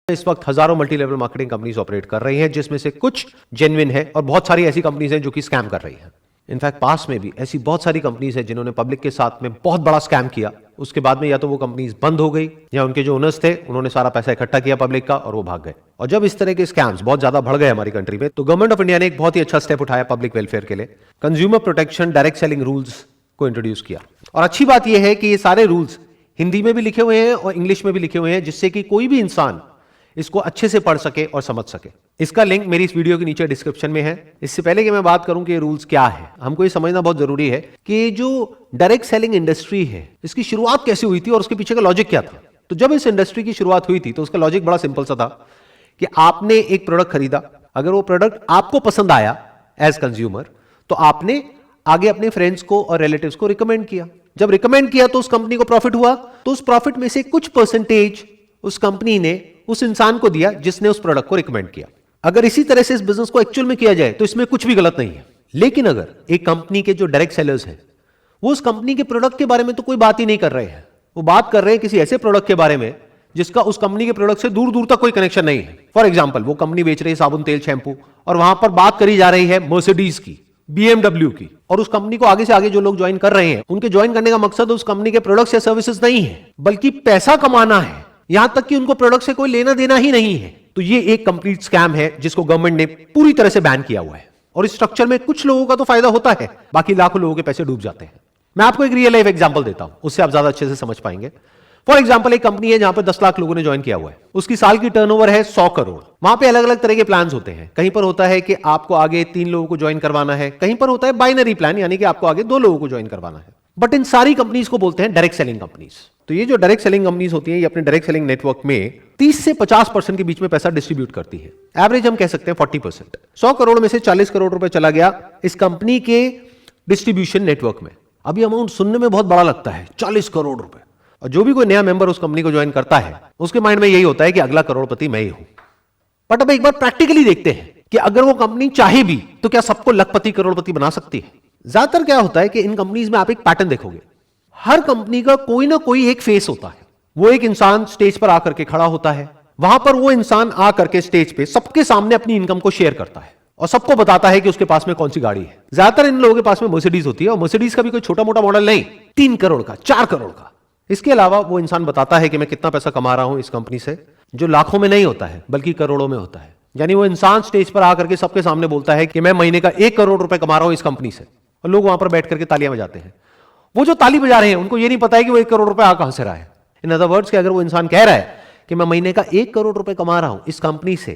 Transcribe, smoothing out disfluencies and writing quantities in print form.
इस वक्त हजारों multi level marketing companies operate कर रही हैं, जिसमें से कुछ जेन्युइन है और बहुत सारी ऐसी कंपनीज हैं जो कि स्कैम कर रही हैं। इनफैक्ट पास में भी ऐसी बहुत सारी कंपनीज हैं जिन्होंने पब्लिक के साथ में बहुत बड़ा स्कैम किया। उसके बाद में या तो वो कंपनीज बंद हो गई या उनके जो ओनर्स थे उन्होंने सारा पैसा इकट्ठा किया पब्लिक का और वो भाग गए। और जब इस तरह के स्कैम्स बहुत ज्यादा बढ़ गए हमारी कंट्री में, तो गवर्नमेंट ऑफ इंडिया ने एक बहुत ही अच्छा स्टेप उठाया पब्लिक वेलफेयर के लिए। Consumer protection direct selling rules को इंट्रोड्यूस किया। और अच्छी बात यह है कि ये सारे रूल्स हिंदी में भी लिखे हुए हैं और इंग्लिश में भी लिखे हुए हैं, जिससे कि कोई भी इंसान इसको अच्छे से पढ़ सके और समझ सके। इसका लिंक मेरी इस वीडियो के नीचे डिस्क्रिप्शन में है। इससे पहले कि मैं बात करूं कि ये रूल्स क्या है, हमको ये समझना बहुत जरूरी है कि जो डायरेक्ट सेलिंग इंडस्ट्री है, इसकी शुरुआत कैसे हुई थी और उसके पीछे का लॉजिक क्या था। तो जब इस इंडस्ट्री की शुरुआत हुई थी तो उसका लॉजिक बड़ा सिंपल सा था कि आपने एक प्रोडक्ट खरीदा, अगर वो प्रोडक्ट आपको पसंद आया एज कंज्यूमर, तो आपने आगे अपने फ्रेंड्स को और रिलेटिव्स को रिकमेंड किया। जब रिकमेंड किया तो उस कंपनी को प्रॉफिट हुआ, तो उस प्रॉफिट में से कुछ परसेंटेज उस कंपनी ने उस इंसान को दिया जिसने उस प्रोडक्ट को रिकमेंड किया। अगर इसी तरह से इस बिजनेस को एक्चुअल में किया जाए तो इसमें कुछ भी गलत नहीं है। लेकिन अगर एक कंपनी के जो डायरेक्ट सेलर्स हैं वो उस कंपनी के प्रोडक्ट के बारे में तो कोई बात ही नहीं कर रहे हैं, वो बात कर रहे हैं किसी ऐसे प्रोडक्ट के बारे में जिसका उस कंपनी के प्रोडक्ट से दूर दूर तक कोई कनेक्शन नहीं है। फॉर एग्जाम्पल, वो कंपनी बेच रही है साबुन, तेल, शैंपू, और वहां पर बात करी जा रही है मर्सिडीज की, BMW की, और उस कंपनी को आगे से आगे जो लोग ज्वाइन कर रहे हैं उनके ज्वाइन करने का मकसद उस कंपनी के प्रोडक्ट्स या सर्विसेज नहीं है, बल्कि पैसा कमाना है। यहां तक कि उनको प्रोडक्ट से कोई लेना देना ही नहीं है। तो ये एक कंप्लीट स्कैम है जिसको गवर्नमेंट ने पूरी तरह से बैन किया हुआ है। और इस स्ट्रक्चर में कुछ लोगों का तो फायदा होता है, बाकी लाखों लोगों के पैसे डूब जाते हैं। मैं आपको एक रियल लाइफ एग्जांपल देता हूं, उससे आप ज्यादा अच्छे से समझ पाएंगे। फॉर एग्जाम्पल, एक कंपनी है जहां पर 10 लाख लोगों ने ज्वाइन किया हुआ है, उसकी साल की टर्नओवर है 100 करोड़। वहां पे अलग अलग तरह के प्लान्स होते हैं। कहीं पर होता है कि आपको आगे 3 लोगों को ज्वाइन करवाना है, कहीं पर होता है बाइनरी प्लान, यानी कि आपको आगे 2 लोगों को ज्वाइन करवाना है। बट इन सारी कंपनीज को बोलते हैं डायरेक्ट सेलिंग कंपनीज। तो ये जो डायरेक्ट सेलिंग कंपनीज होती हैं, ये अपने डायरेक्ट सेलिंग नेटवर्क में 30 से 50% के बीच में पैसा डिस्ट्रीब्यूट करती है। एवरेज हम कह सकते हैं 40%। 100 करोड़ में से 40 करोड़ रुपए चला गया इस कंपनी के डिस्ट्रीब्यूशन नेटवर्क में। अभी अमाउंट सुनने में बहुत बड़ा लगता है, 40 करोड़ रुपए। और जो भी कोई नया मेंबर उस कंपनी को ज्वाइन करता है उसके माइंड में यही होता है कि अगला करोड़पति मैं ही हूं। बट अब एक बार प्रैक्टिकली देखते हैं कि अगर वो कंपनी चाहे भी तो क्या सबको लखपति करोड़पति बना सकती है। ज्यादातर क्या होता है कि इन कंपनीज में आप एक पैटर्न देखोगे, हर कंपनी का कोई ना कोई एक फेस होता है। वो एक इंसान स्टेज पर आकर के खड़ा होता है, वहां पर वो इंसान आकर के स्टेज पे सबके सामने अपनी इनकम को शेयर करता है और सबको बताता है कि उसके पास में कौन सी गाड़ी है। ज्यादातर इन लोगों के पास में मर्सिडीज होती है, और मर्सिडीज का भी कोई छोटा मोटा मॉडल नहीं, 3 करोड़ का, 4 करोड़ का। इसके अलावा वो इंसान बताता है कि मैं कितना पैसा कमा रहा हूं इस कंपनी से, जो लाखों में नहीं होता है बल्कि करोड़ों में होता है। यानी वो इंसान स्टेज पर आकर के सबके सामने बोलता है कि मैं महीने का 1 करोड़ रुपए कमा रहा हूं इस कंपनी से, और लोग वहां पर बैठ करके तालियां बजाते हैं। वो जो ताली बजा रहे हैं उनको ये नहीं पता है कि वो 1 करोड़ रुपए आ कहां से रहा है। इन अदर वर्ड्स कि अगर वो इंसान कह रहा है कि मैं महीने का 1 करोड़ रुपए कमा रहा हूं इस कंपनी से,